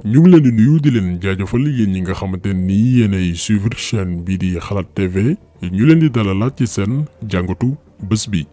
ñu ngi leen di nuyu di leen jaajëfal yéen ñi nga xamante ni yéenay suivre chaîne bii di Xalaat TV ñu leen di dalalaat ci seen jàngatu bés bi.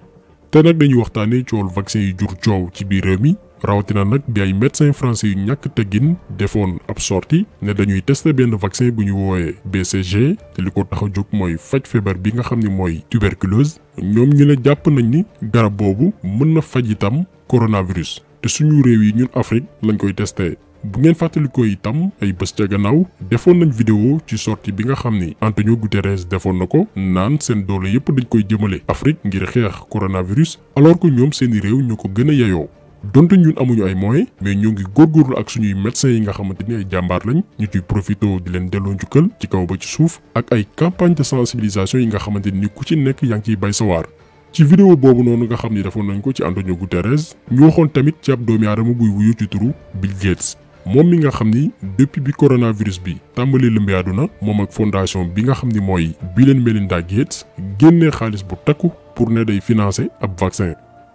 te nag dañuy waxtaanee coowal vaccin yu jur coow ci biir réew mi rawatina nag bi ay médecins français yu ñàkk teggin defoon ab sortie ne dañuy tester benn vaccin bu ñu woowee BCG te li ko tax a jóg mooy faj feebar bi nga xam ni mooy tuberculose. ñoom ñu ne jàpp nañ ni garab boobu mën na faj itam coronavirus te suñu réew yi ñun Afrique lañ koy testé. bu ngeen fàttalikoo itam ay bés ca gannaaw defoon nañ vidéo ci sortie bi nga xam ni Antonio Guterres defoon na ko naan seen doole yépp dañ koy jëmale Afrique ngir xeex coronavirus alors que ñoom seeni réew ñu ko gën a yeyoo. donte ñun amuñu ay moyens mais ñoo ngi góorgóorlu ak suñuy médecins yi nga xamante ni ay jàmbaar lañ ñu ciy profité di leen delloo njukkal ci kaw ba ci suuf ak ay campagne de sensibilisation yi nga xamante ni ku ci nekk yaa ngi ciy bay sa waar. ci vidéo boobu noonu nga xam ni defoon nañ ko ci Antonio Guterres ñu waxoon tamit ci ab doomi aadama buy wuyu ci turu Bill Gates. moom mi nga xam ni depuis bi coronavirus bi tàmbali lëmbee àdduna moom ak fondation bi nga xam ni mooy Bill and Melinda Gates génnee xaalis bu takku pour ne day financer ab vaccin.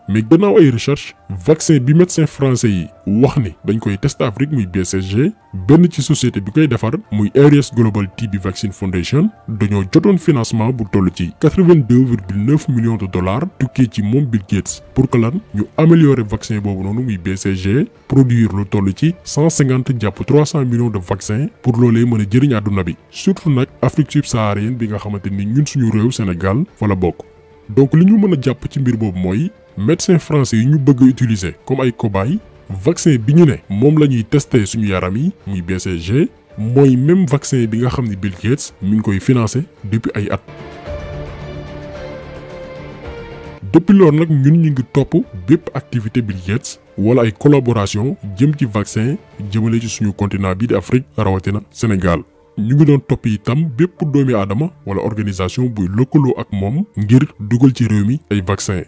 mais gannaaw ay recherche vaccin bi médecin français yi wax ni dañ koy tester Afrique muy BCG benn ci société bi koy defar muy Ares Global TB Vaccine Foundation dañoo jotoon financement bu toll ci 82,9 millions de dollars tukkee ci moom Bill Gates pour que lan ñu améliorer vaccin boobu noonu muy BCG produire lu toll ci 150 jàpp 300 millions de vaccins pour loolee mën a jëriñ àdduna bi surtout nag Afrique subsaharienne bi nga xamante ni ñun suñu réew Sénégal fa la bokk. donc li ñu mën a jàpp ci mbir boobu mooy médecins français yi ñu bëgg a utiliser comme ay cobaye vaccin bi ñu ne moom la ñuy tester suñu yaram yi muy BCG mooy même vaccin bi nga xam ni Bill Gates mi ngi koy financer depuis ay at. depuis loolu nag ñun ñu ngi topp bépp activité Bill Gates wala ay collaboration jëm ci vaccin jëmale ci suñu continent bii di Afrique rawatina Sénégal. ñu ngi doon topp itam bépp doomi aadama wala organisation buy lëkkaloo ak moom ngir dugal ci réew mi ay vaccin.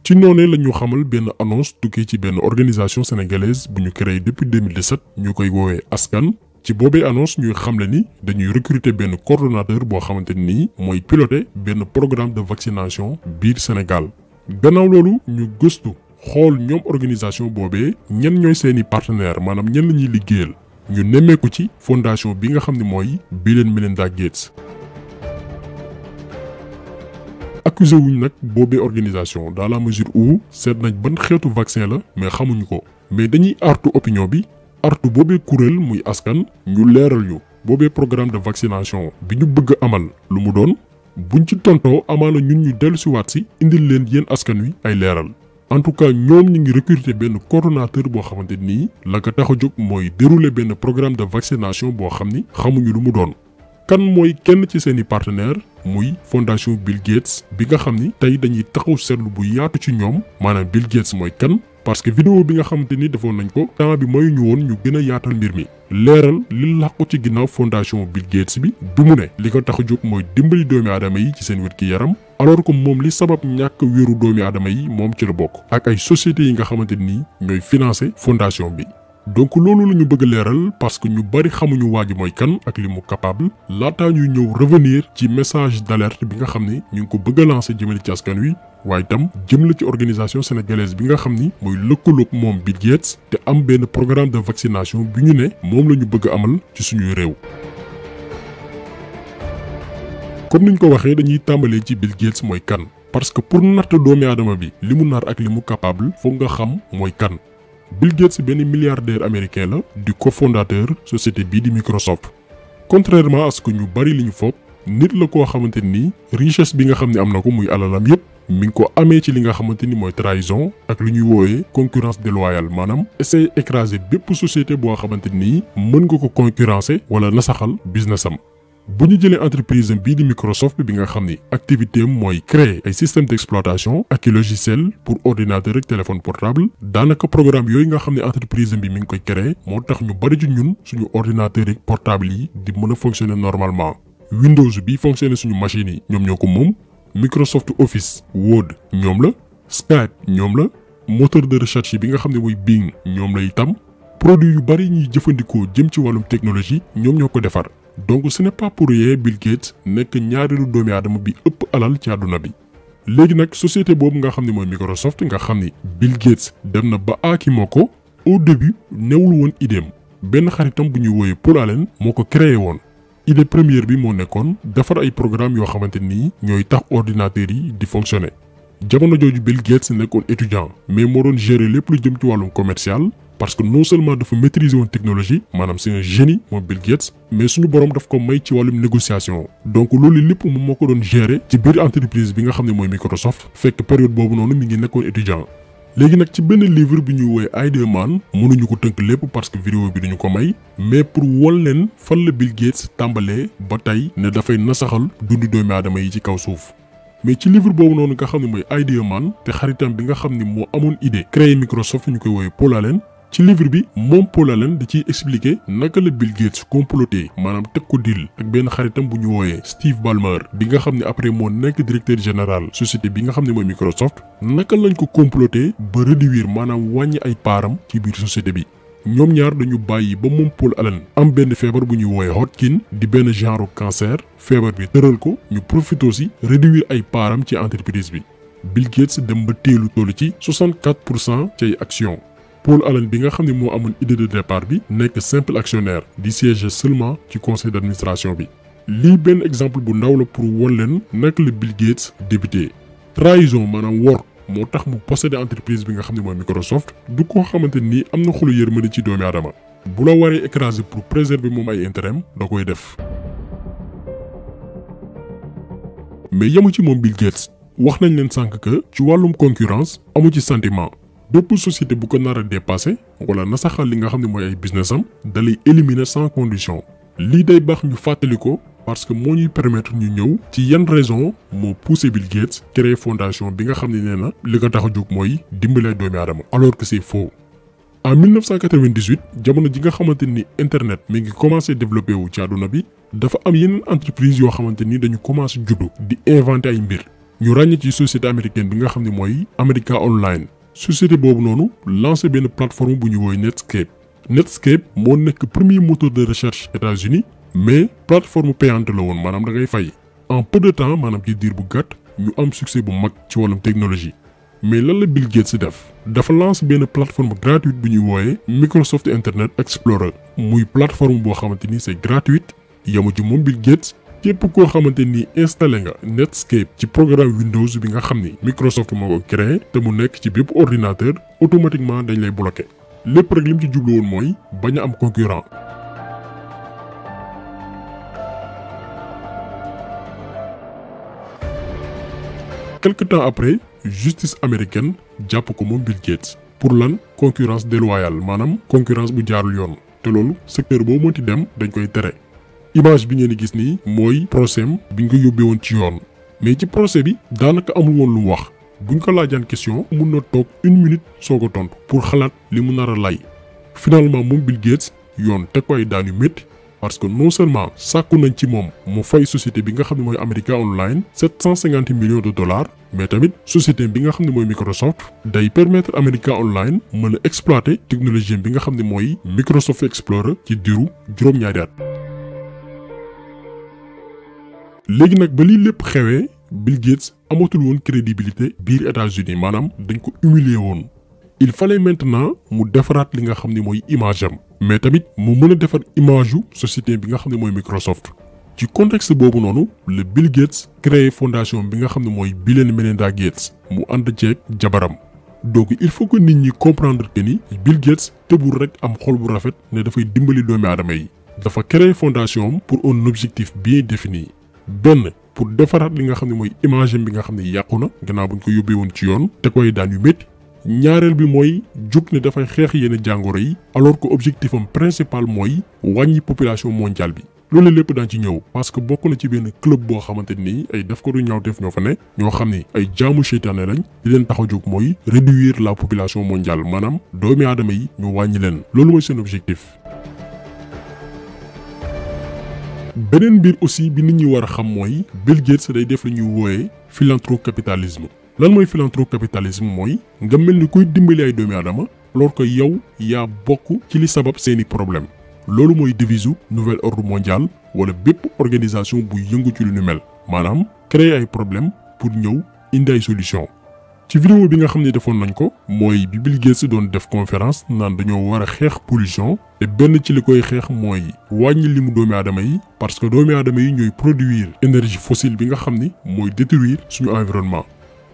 ci noonee la ñu xamal benn annonce tukkee ci benn organisation sénégalaise bu ñu créé depuis 2017 ñu koy woowee askan. ci boobee annonce ñuy xamle ni dañuy recruter benn coordonnateur boo xamante ni mooy piloter benn programme de vaccination biir Sénégal. gannaaw loolu ñu gëstu xool ñoom organisation boobee ñen ñooy seeni partenaire maanaam ñen la ñuy liggéeyal. ñu nemmeeku ci fondation bi nga xam ne mooy Bill and Melinda Gates. accusé wuñ nag boobee organisation dans la mesure où seet nañ ban xeetu vaccin la mais xamuñu ko mais dañuy artu opinion bi artu boobee kuréel muy askan ñu leeral ñu boobee programme de vaccination bi ñu bëgg amal lu mu doon buñ ci tontoo amaana ñun ñu dellu si waat si indil leen yéen askan wi ay leeral. en tout cas ñoom ñu ngi recruter benn coordonnateur boo xamante nii la ko tax a jóg mooy dérouler benn programme de vaccination boo xam ni xamuñu lu mu doon. kan mooy kenn ci seeni partenaire muy fondation Bill Gates bi nga xam ni tey dañuy taxaw seetlu bu yaatu ci ñoom maanaam Bill Gates mooy kan parce que vidéo bi nga xamante ni defoon nañ ko temps bi mooy ñu woon ñu gën a yaatal mbir mi leeral li làqu ci ginnaaw fondation Bill Gates bi du mu ne li ko tax a jóg mooy dimbali doomi aadama yi ci seen wér-gi-yaram alors que moom li sabab ñàkk wéeru doomi aadama yi moom ci la bokk ak ay sociétés yi nga xamante ni ñooy financer fondation bi. donc loolu la ñu bëgg a leeral parce que ñu bari xamuñu waa ji mooy kan ak li mu capable laataa ñuy ñëw revenir ci message d'alerte bi nga xam ni ñu ngi ko bëgg a lancer jëmale ci askan wi waaye itam jëm la ci organisation sénégalaise bi nga xam ni mooy lëkkaloog moom Bill Gates te am benn programme de vaccination bi ñu ne moom la ñu bëgg a amal ci suñuy réew. comme niñ ko waxee dañuy tàmbalee ci Bill Gates mooy kan parce que pour natt doomi aadama bi li mu nar ak li mu capable foog nga xam mooy kan. Bill Gates benn milliardaire américain la di cofondateur société bii di Microsoft. contrairement à ce que ñu bari li ñu foog nit la koo xamante ni richesse bi nga xam ne am na ko muy alalam yépp mi ngi ko amee ci li nga xamante ni mooy trahison ak lu ñuy woowee concurrence déloyale maanaam essayer écraser bépp société boo xamante ni mën nga ko concurrencer wala nasaxal business am. bu ñu jëlee entreprise bii di Microsoft bi nga xam ni activité am mooy créer ay système d'exploitation ak i logiciel pour ordinateur ak téléphone portable daanaka programme yooyu nga xam ne entreprise bi mi ngi koy créer moo tax ñu bari ci ñun suñu ordinateur ak portable yi di mën a fonctionner normalement. Windows bi fonctionner suñu machine yi ñoom ñoo ko moom Microsoft Office Word ñoom la Skype ñoom la moteur de recherche bi nga xam ne mooy Bing ñoom la itam produit yu bari ñuy jëfandikoo jëm ci wàllum technologie ñoom ñoo ko defar. donc ce n'est pas pour rien Bill Gates nekk ñaareelu doomi aadama bi ëpp alal ci àdduna bi. léegi nag société boobu nga xam ne mooy Microsoft nga xam ni Bill Gates dem na ba aakimoo ko au début newul woon idéem benn xaritam bu ñuy wooyee Paul Allen moo ko créé woon. idée première bi moo nekkoon defar ay programme yoo xamante ni ñooy tax ordinateurs yi di fonctionner. jamono jooju Bill Gates nekkoon étudiant mais moo doon gérer lépp lu jëm ci wàllum commercial parce que non seulement dafa maîtriser woon technologie maanaam c'est un génie moom Bill Gates mais suñu borom daf ko may ci wàllum négociation. donc loolu lépp moom moo ko doon gérer ci biir entreprise bi nga xam ne mooy Microsoft fekk période boobu noonu mi ngi nekkoon étudiant. léegi nag ci benn livre bi ñuy woowee Idea Man mënuñu ko tënk lépp parce que vidéo bi duñu ko may mais pour wol leen fan la Bill Gates tàmbalee ba tey ne dafay nasaxal dundi doomi aadama yi ci kaw suuf. mais ci livre boobu noonu nga xam ne mooy Idea Man te xaritam bi nga xam ne moo amoon idée créer Microsoft ñu koy woowee Paul Allen ci livre bi moom Paul Allen da ciy expliquer naka la Bill Gates comploté maanaam teg ko deal ak benn xaritam bu ñu wooyee Steve Ballmer bi nga xam ne après moo nekk directeur général société bi nga xam ne mooy Microsoft naka lañ ko comploté ba réduire maanaam wàññi ay paaram ci biir société bi. ñoom ñaar dañu bàyyi ba moom Paul Allen am benn feebar bu ñuy wooyee Hodgkin di benn genre cancer feebar bi tëral ko ñu profité aussi réduire ay paaram ci entreprise bi. Bill Gates dem ba teelu toll ci 64% ci ay actions. Paul Allen bi nga xam ne moo amoon idée de départ bi nekk simple actionnaire di siéger seulement ci conseil d'administration bi. lii benn exemple bu ndaw la pour won leen naka la Bill Gates débuté. trahison maanaam wor moo tax mu possédé entreprise bi nga xam ne mooy Microsoft du koo xamante ni am na xolu yërmande ci doomi aadama bu la waree écraser pour préserver moom ay intérêt da koy def. mais yamu ci moom Bill Gates wax nañ leen sànq que ci wàllum concurrence amu ci sentiment. bépp société bu ko nar a dépassé wala nasaxal li nga xam ne mooy ay business am da lay éliminer sans condition. lii day baax ñu fàttali ko parce que moo ñuy permettre ñu ñëw ci yan raison moo poussé Bill Gates créer fondation bi nga xam ne nee na li ko tax a jóg mooy dimbale doomi aadama alors que c'est faux. en 1998 jamono ji nga xamante ni internet mi ngi commencé développé wu ci àdduna bi dafa am yeneen entreprise yoo xamante ni dañu commencé juddu di inventer ay mbir ñu ràññee ci société américaine bi nga xam ne mooy America Online. société boobu noonu lancé benn plateforme bu ñu woowee Netscape moo nekk premier moteur de recherche États-Unis mais plateforme payante la woon maanaam da ngay fay. en peu de temps maanaam ci diir bu gàtt ñu am succès bu mag ci wàllum technologie. mais lan la Bill Gates def dafa lancé benn plateforme gratuite bu ñuy woowee Microsoft Internet Explorer muy plateforme boo xamante ni c'est gratuite yamu ci moom Bill Gates. képp koo xamante ni installé nga Netscape ci programme Windows bi nga xam ni Microsoft moo ko créé te mu nekk ci bépp ordinateur automatiquement dañ lay bloqué lépp rek lim ci jublu woon mooy bañ a am concurrent. quelque temps après justice américaine jàpp ko moom Bill Gates pour lan concurrence déloyale maanaam concurrence bu jaarul yoon te loolu secteur boo mënti dem dañ koy tere. image bi ngeen di gis nii mooy procès bi ñu ko yóbbee woon ci yoon mais ci procès bi daanaka amul woon lu mu wax buñ ko laajaan question mun na toog 1 minute soog a tontu pour xalaat li mu nar a lay. finalement moom Bill Gates yoon teg ko ay daan yu métti parce que non seulement sàkku nañ ci moom mu fay société bi nga xam ne mooy America Online 750 millions de dollars mais tamit société bi nga xam ne mooy Microsoft day permettre America Online mën a exploiter technologie bi nga xam ne mooy Microsoft Explorer ci diiru juróom-ñaari at. léegi nag ba lii lépp xewee Bill Gates amatul woon crédibilité biir États-Unis maanaam dañ ko humilier woon. il fallait maintenant mu defaraat li nga xam ne mooy image am mais tamit mu mën a defar image yu société bi nga xam ne mooy Microsoft. ci contexte boobu noonu le Bill Gates créé fondation bi nga xam ne mooy Bill and Melinda Gates mu ànd ceeg jabaram. donc il faut que nit ñi comprendre que ni Bill Gates tëbul rek am xol bu rafet ne dafay dimbali doomi aadama yi. dafa créé fondation pour un objectif bien défini. benn pour defaraat li nga xam ne mooy image bi nga xam ne yàqu na gannaaw buñ ko yóbbee woon ci yoon te koy daan yu métti. ñaareel bi mooy jóg ne dafay xeex yenn jàngoro yi alors que objectif am principal mooy wàññi population mondiale bi. loolu lépp daan ci ñëw parce que bokk na ci benn club boo xamante ni ay def ko du ñaawteef ñoo fa ne ñoo xam ni ay jaamu seytaane lañ di leen tax a jóg mooy réduire la population mondiale maanaam doomi aadama yi ñu wàññi leen loolu mooy seen objectif. beneen mbir aussi bi nit ñi war a xam mooy Bill Gates day def lu ñuy wooyee philanthrocapitalisme. lan mooy philanthrocapitalisme mooy nga mel ni kuy dimbali ay doomi aadama alors que yow yaa bokk ci li sabab seeni problème loolu mooy devise nouvel ordre mondial wala bépp organisation bu yëngu ci lu ñu mel maanaam créer ay problème pour ñëw indi ay solution ci vidéo bi nga xam ne defoon nañ ko mooy bi Bill Gates doon def conférence naan dañoo war a xeex pollution te benn ci li koy xeex mooy wàññi limu doomi aadama yi parce que doomi aadama yi ñooy produire énergie fossile bi nga xam ni mooy détruire suñu environnement.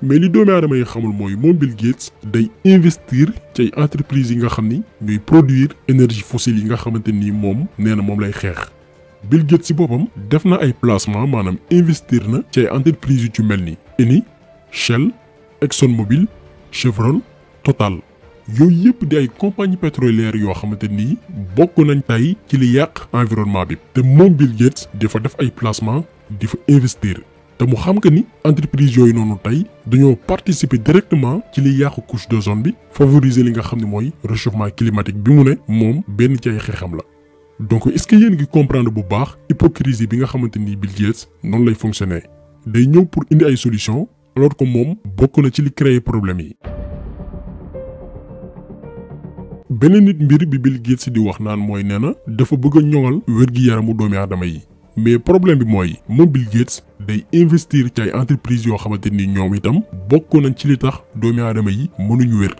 mais li doomi aadama yi xamul mooy moom Bill Gates day investir ci ay entreprises yi nga xam ni ñooy produire énergie fossile yi nga xamante ni moom nee na moom lay xeex. Bill Gates ci boppam def na ay placement maanaam investir na ci ay entreprises yu ci mel ni Eni, Shell, ExxonMobil, Chevron, Total yooyu yëpp di ay compagnie pétrolière yoo xamante ni bokk nañ tey ci li yàq environnement bi te moom Bill Gates dafa def ay placement di fa investir te mu xam que ni entreprise yooyu noonu tey dañoo participer directement ci li yàqu couche d'ozone bi favoriser li nga xam ne mooy réchauffement climatique bi mu ne moom benn ci ay xeexam la. donc est-ce que yéen ngi comprendre bu baax hypocrisie bi nga xamante ni Bill Gates noonu lay fonctionner day ñëw pour indi ay solutions alors que moom bokk na ci li créer problème yi. beneen nit mbir bi Bill Gates di wax naan mooy nee na dafa bëgg a ñoŋal wér-gi-yaramu doomi aadama yi mais problème bi mooy moom Bill Gates day investir ci ay entreprises yoo xamante ni ñoom itam bokk nañ ci li tax doomi aadama yi mënuñu wér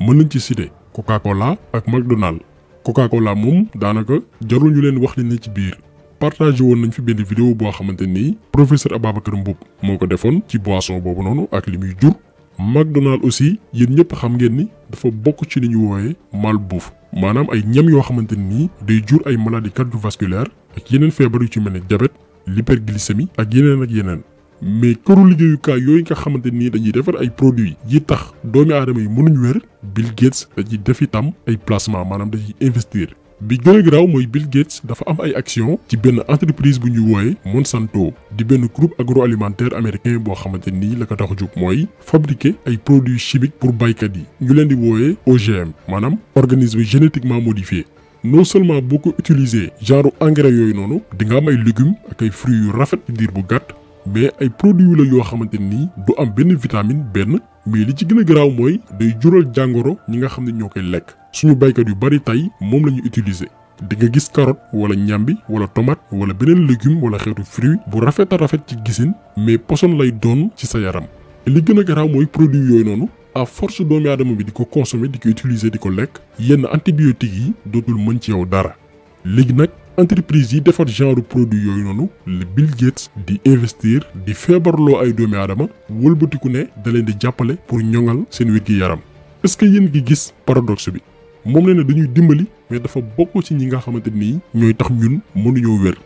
mën nañ ci citer Coca-Cola ak McDonald's. Coca-Cola moom daanaka jarul ñu leen wax li ne ci biir partagé woon nañ fi benn vidéo boo xamante ni professeur Ababacar Mboup moo ko defoon ci boisson boobu noonu ak li muy jur. McDonald's aussi yéen ñëpp xam ngeen ni dafa bokk ci li ñu wooyee malbouffe maanaam ay ñam yoo xamante ni day jur ay maladies cardiovasculaires ak yeneen feebar yu ci mel ne diabète l'hyperglycémie ak yeneen. mais këru liggéeyukaay yooyu nga xamante ni dañuy defar ay produits yi tax doomi aadama yi mënuñu wér Bill Gates dañuy def itam ay placement maanaam dañuy investir. bi gën a garaaw mooy Bill Gates dafa am ay action ci benn entreprise bu ñuy wooye Monsanto di benn groupe agroalimentaire américain boo xamante ni la ko tax a jóg mooy fabriquer ay produits chimiques pour baykat yi ñu leen di wooye OGM maanaam organisme génétiquement modifié. non seulement boo ko utiliser genre engrais yooyu noonu di nga am ay légumes ak ay fruits yu rafet ci diir bu gàtt mais ay produits yu la yoo xamante ni du am benn vitamine benn mais li ci gën a garaaw mooy day jural jàngoro ñi nga xam ne ñoo koy lekk. suñu baykat yu bari tey moom la ñu utiliser di nga gis carotte wala ñambi wala tomate wala beneen légume wala xeetu fruit bu rafet a rafet ci gisin mais poson lay doon ci sa yaram. li gën a garaaw mooy produit yooyu noonu à force doomi aadama bi di ko consommer di ko utiliser di ko lekk yenn antibiotiques yi dootul mën ci yow dara. léegi nag entreprise yi defar genre produit yooyu noonu le Bill Gates di investir di feebarloo ay doomi aadama wëlbatiku ne da leen di jàppale pour ñoŋal seen wér-gi-yaram. est-ce que yéen ngi gis paradoxe bi moom nee na dañuy dimbali mais dafa bokk ci ñi nga xamante ni ñooy tax ñun mënuñoo wér.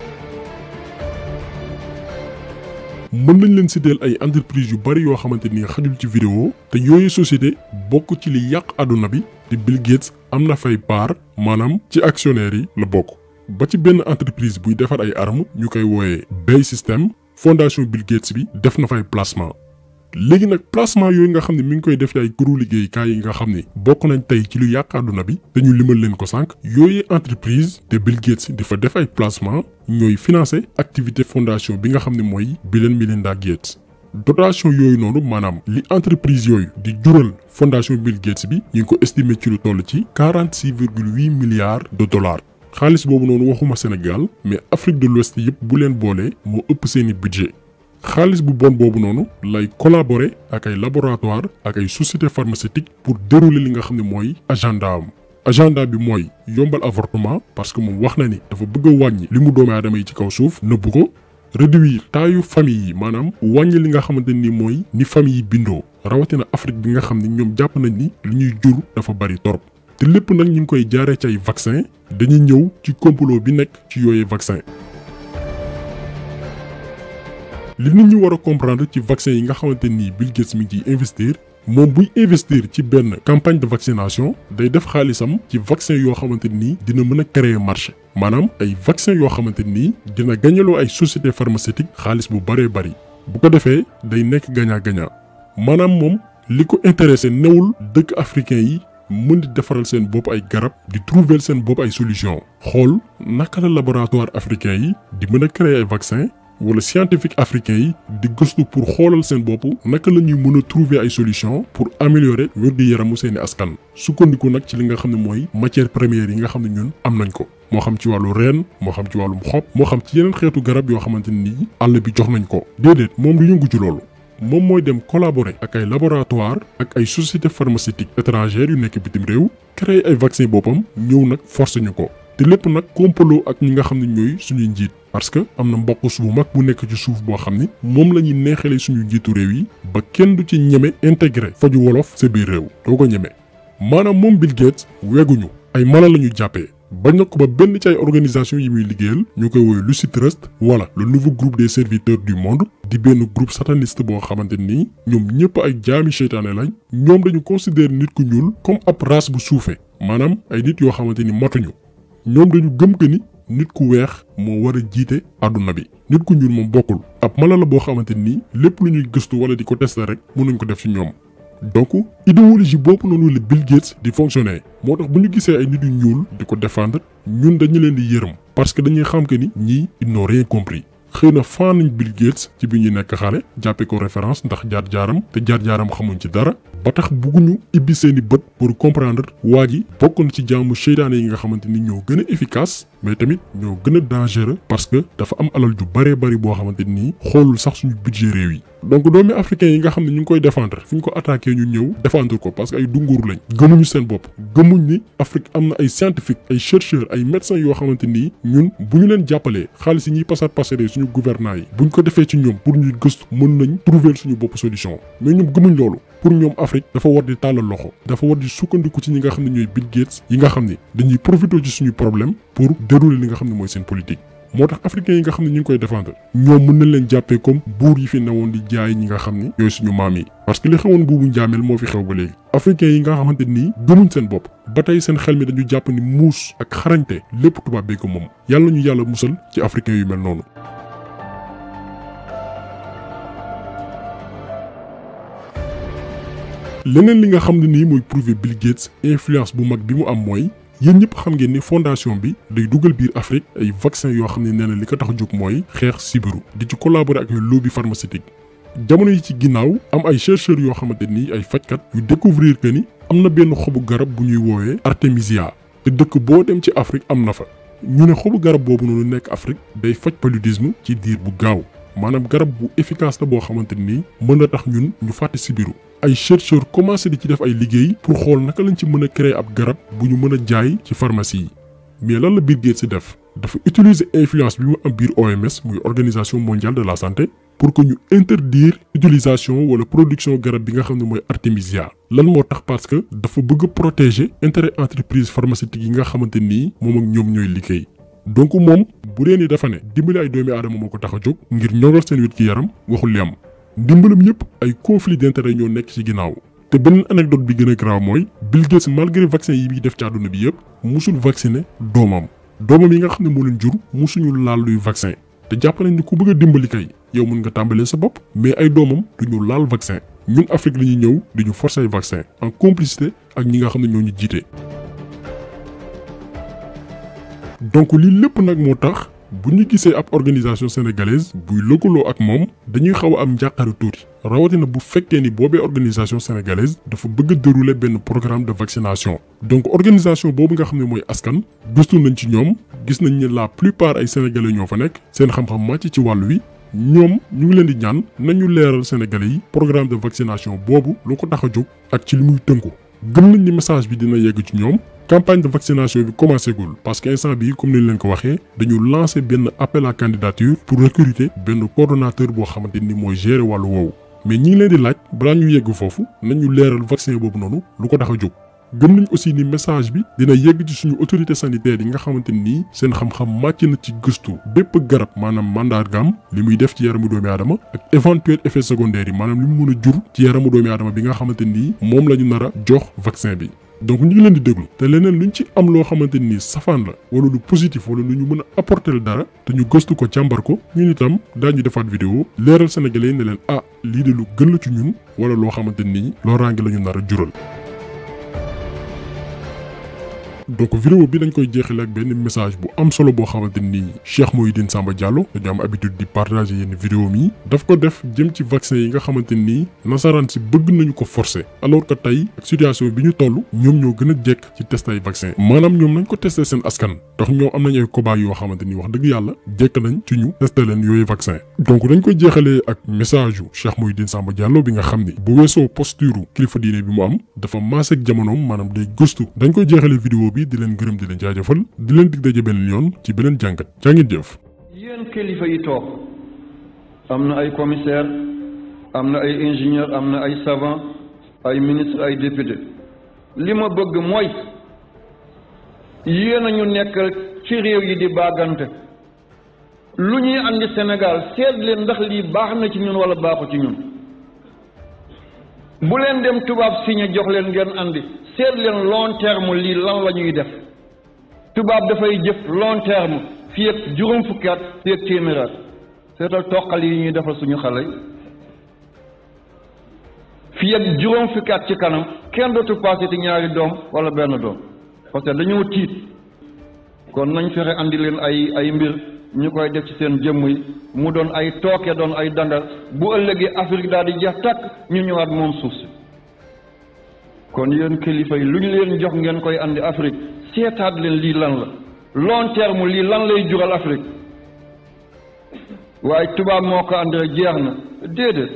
mën nañ leen citer ay entreprise yu bari yoo xamante ni xajul ci vidéo te yooyu société bokk ci li yàq àdduna bi te Bill Gates am na fay part maanaam ci actionnaires yi la bokk. ba ci benn entreprise buy defar ay armes ñu koy wooyee Bay System fondation Bill Gates bi def na fay placement. léegi nag placement yooyu nga xam ne mi ngi koy def ci ay këru liggéeykaay yi nga xam ne bokk nañ tey ci lu yàq àdduna bi te ñu limal leen ko sànq yooyu entreprise te Bill Gates di fa def ay placement ñooy financer activité fondation bi nga xam ne mooy Bill and Melinda Gates. dotation yooyu noonu maanaam li entreprise yooyu di jural fondation Bill Gates bi ñu ngi ko estimer ci lu toll ci 46,8 milliards de dollars. xaalis boobu noonu waxuma Sénégal mais Afrique de l'Ouest yëpp bu leen boolee moo ëpp seeni budget. xaalis bu bon boobu noonu lay collaborer ak ay laboratoire ak ay société pharmaceutique pour dérouler li nga xam ne mooy agenda bi mooy yombal avortement parce que moom wax na ni dafa bëgg a wàññi li mu doomi aadama yi ci kaw suuf nëbbu ko réduire taayu famille yi maanaam wàññi li nga xamante ni mooy ni famille yi bindoo rawatina Afrique bi nga xam ne ñoom jàpp nañ ni li ñuy jur dafa bari torop te lépp nag ñu ngi koy jaaree ci ay vaccin dañuy ñëw ci complot bi nekk ci yooyu vaccin. li nit ñi war a comprendre ci vaccin yi nga xamante ni Bill Gates mi ngi ciy investir moom buy investir ci benn campagne de vaccination day def xaalisam ci vaccin yoo xamante ni dina mën a créer marché maanaam ay vaccin yoo xamante ni dina gañaloo ay société pharmaceutique xaalis bu bëree bëri bu ko defee day nekk gagnant-gagnant maanaam moom li ko intéressé newul dëkk africain yi mën di defaral seen bopp ay garab di trouver seen bopp ay solution xool naka la laboratoire africain yi di mën a créer ay vaccin wala scientifique africain yi di gëstu pour xoolal seen bopp naka la ñuy mën a trouver ay solution pour améliorer wér-gu-yaramu seeni askan sukkandiku nag ci li nga xam ne mooy matière première yi nga xam ne ñun am nañ ko moo xam ci wàllu reen moo xam ci wàllum xob moo xam ci yeneen xeetu garab yoo xamante ni àll bi jox nañ ko déedéet moom du yëngu ci loolu moom mooy dem collaborer ak ay laboratoire ak ay sociétés pharmaceutiques étrangères yu nekk bitim réew créer ay vaccin boppam ñëw nag force ñu ko te lépp nag complot ak ñi nga xam ne ñooy suñuy njiit parce que am na mbokkus bu mag bu nekk ci suuf boo xam ni moom la ñuy neexalee suñu njiitu réew yi ba kenn du ci ñeme intégré faju wolof sa biir réew doo ko ñeme maanaam moom Bill Gates weguñu ay mala la ñu jàppee bañ na ko ba benn ci ay organisation yi muy liggéeyal ñu koy woowee Lucy Trust wala le nouveau groupe des serviteurs du monde di benn groupe sataniste boo xamante nii ñoom ñëpp ay jaami seytaane lañ ñoom dañu considérer nit ku ñuul comme ab race bu suufee maanaam ay nit yoo xamante ni matuñu ñoom dañu gëm que ni nit ku weex moo war a jiite àdduna bi nit ku ñuul moom bokkul ab mala la boo xamante nii lépp lu ñuy gëstu wala di ko tester rek mënuñ ko def ci ñoom donc idéologie boobu noonu la Bill Gates di fonctionner moo tax bu ñu gisee ay nit yu ñuul di ko défendre ñun dañu leen di yërëm parce que dañuy xam que ni ñii ils n'ont rien compris xëy na fan nañ Bill Gates ci bi ñuy nekk xale jàppee ko référence ndax jaar-jaaram te jaar-jaaram xamuñ ci dara ba tax bugguñu ibbi seeni bët pour comprendre waa ji bokk na ci jaamu seytaane yi nga xamante ni ñoo gën a efficace mais tamit ñoo gën a dangereux parce que dafa am alal ju bëree bëri boo xamante ni xoolul sax suñu budget réew yi donc doomi africain yi nga xam ne ñu ngi koy défendre fu ñu ko attaqué ñu ñëw défendre ko parce que ay dunguur lañ gëmuñu seen bopp gëmuñ ni Afrique am na ay scientifique ay chercheurs ay médecins yoo xamante ni ñun bu ñu leen jàppalee xaalis yi ñuy passer suñu gouvernants yi buñ ko defee ci ñoom pour ñuy gëstu mën nañ trouver suñu bopp solution mais ñoom gëmuñ loolu pour ñoom Afrique dafa war di tàllal loxo dafa war di sukkandiku ci ñi nga xam ne ñooy Bill Gates yi nga xam ne dañuy profiter ci suñu problème pour dérouler li nga xam ne mooy seen politique moo tax africains yi nga xam ne ñu ngi koy défendre ñoom mën nañ leen jàppee comme buur yi fi newoon di jaay ñi nga xam ni ñooy suñu maam yi parce que li xewoon buubu njaameel moo fi xew ba léegi africains yi nga xamante nii gëmuñ seen bopp ba tey seen xel mi dañu jàpp ni muus ak xarañte lépp tubaab bee ko moom yàlla ñu yàlla musal ci africains yu mel noonu. leneen li nga xam ne nii mooy prouver Bill Gates influence bu mag bi mu am mooy yéen ñëpp xam ngeen ni fondation bi day dugal biir Afrique ay vaccin yoo xam ne nee na li ko tax a jóg mooy xeex sibiru di ci collaborer ak lobby pharmaceutique jamono yi ci ginnaaw am ay chercheurs yoo xamante ni ay fajkat yu découvrir que ni am na benn xobu garab bu ñuy woowee artémisia te dëkk boo dem ci Afrique am na fa ñu ne xobu garab boobu noonu nekk Afrique day faj paludisme ci diir bu gaaw maanaam garab bu efficace la boo xamante ni mën na tax ñun ñu fàtte sibiru ay chercheurs commencé di ci def ay liggéey pour xool naka lañ ci mën a créer ab garab bu ñu mën a jaay ci pharmacie yi mais lan la Bill Gates si def dafa utiliser influence bi mu am biir OMS muy organisation mondiale de la santé pour que ñu interdire utilisation wala production garab bi nga xam ne mooy artémisia lan moo tax parce que dafa bëgg a protéger intérêt entreprise pharmaceutique yi nga xamante nii moom ak ñoom ñooy liggéey donc moom bu dee ni dafa ne dimbali ay doomi aadama moo ko tax a jóg ngir ñoŋal seen wér gi yaram waxul li am ndimbalam yëpp ay conflit d'intérêt ñoo nekk ci ginnaaw te beneen anecdote bi gën a grave mooy Bill Gates malgré vaccin yi muy def ci àdduna bi yëpp musul vacciner doomam yi nga xam ne moo leen jur musuñu laal luy vaccin te jàpp nañ ni ku bëgg a dimbali kay yow mën nga tàmbalee sa bopp mais ay doomam duñu laal vaccin ñun Afrique la ñuy ñëw di ñu forcer ay vaccin en complicité ak ñi nga xam ne ñoo ñu jiite. donc lii lépp nag moo tax bu ñu gisee ab organisation sénégalaise buy lëkkaloo ak moom dañuy xaw a am njàqare tuuti rawatina bu fekkee ni boobee organisation sénégalaise dafa bëgg a dérouler benn programme de vaccination. donc organisation boobu nga xam ne mooy askan gëstu nañ ci ñoom gis nañ ne la plupart ay sénégalais ñoo fa nekk seen xam-xam màcc ci wàllu wi ñoom ñu ngi leen di ñaan nañu leeral sénégalais yi programme de vaccination boobu lu ko tax a jóg ak ci li muy tënku. gëm nañ ni message bi dina yegg ci ñoom campagne de vaccination bi commencé gul parce que instant bi comme ni leen ko waxee dañu lancé benn appel à candidature pour recruter benn coordonnateur boo xamante ni mooy gérer wàllu woowu mais ñi ngi leen di laaj balaa ñu yegg foofu nañu leeral vaccin boobu noonu lu ko tax a jóg. gëm nañ aussi ni message bi dina yegg ci suñu autorité sanitaire yi nga xamante ni seen xam-xam màcc na ci gëstu bépp garab maanaam mandargaam li muy def ci yaramu doomi aadama ak éventuel effet secondaire yi maanaam li mu mën a jur ci yaramu doomi aadama bi nga xamante ni moom la ñu nar a jox vaccin bi. donc ñu ngi leen di déglu te leneen luñ ci am loo xamante ni safaan la wala lu positif wala lu ñu mën a apporter dara te ñu gëstu ko càmbar ko ñun itam daañu defaat vidéo leeral sénégalais ne leen lii de lu gën la ci ñun wala loo xamante ni loraange la ñu nar a jural. donc vidéo bi dañ koy jeexale ak benn message bu am solo boo xamante ni Cheikh Mouhidine Samba Diallo dañu am habitude di partager yenn vidéo mi daf ko def jëm ci vaccin yi nga xamante ni nasaraan si bëgg nañu ko forcer alors que tey ak situation bi ñu toll ñoom ñoo gën a jekk ci test ay vaccin maanaam ñoom nañ ko testé seen askan tax ñoom am nañ ay cobaye yoo xamante ni wax dëgg yàlla jekk nañ ci ñu testé leen yooyu vaccin donc dañ koy jeexalee ak message yu Cheikh Mouhidine Samba Diallo bi nga xam ni bu weesoo posture kilifa diine bi mu am dafa maaseeg jamonoom maanaam day gëstu dañ koy jeexalee vidéo bi di leen gërëm di leen jaajëfal di leen dig daje beneen yoon ci beneen jàngat jaa ngeen jëf. yéen kilifa yi toog am na ay commissaire am na ay ingénieur am na ay savant ay ministre ay député li ma bëgg mooy yéen a ñu nekkal ci réew yi di baagante lu ñuy andi Sénégal seet leen ndax lii baax na ci ñun wala baaxu ci ñun bu leen dem tubaab signé jox leen ngeen andi seet leen long terme lii lan la ñuy def tubaab dafay jëf long terme fii ak juróom fukki at fii ak téeméer at seetal toqal yi ñuy defal suñu xale yi fii ak juróom fukki at ci kanam kenn dootu passé ci ñaari doom wala benn doom parce que dañoo tiit kon nañ fexe andi leen ay mbir ñu koy def ci seen jëmm yi mu doon ay tooke doon ay dangal bu ëllëgee Afrique daal di jeex tàkk ñu ñëwaat moom suuf si kon yéen kilifa yi lu ñu leen jox ngeen koy andi Afrique seetaat leen lii lan la long terme lii lan lay jural Afrique waaye tubaab moo ko andi rek jeex na déedéet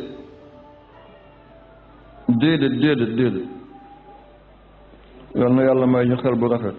déedéet déedéet déedéet yal na yàlla may ñu xel bu rafet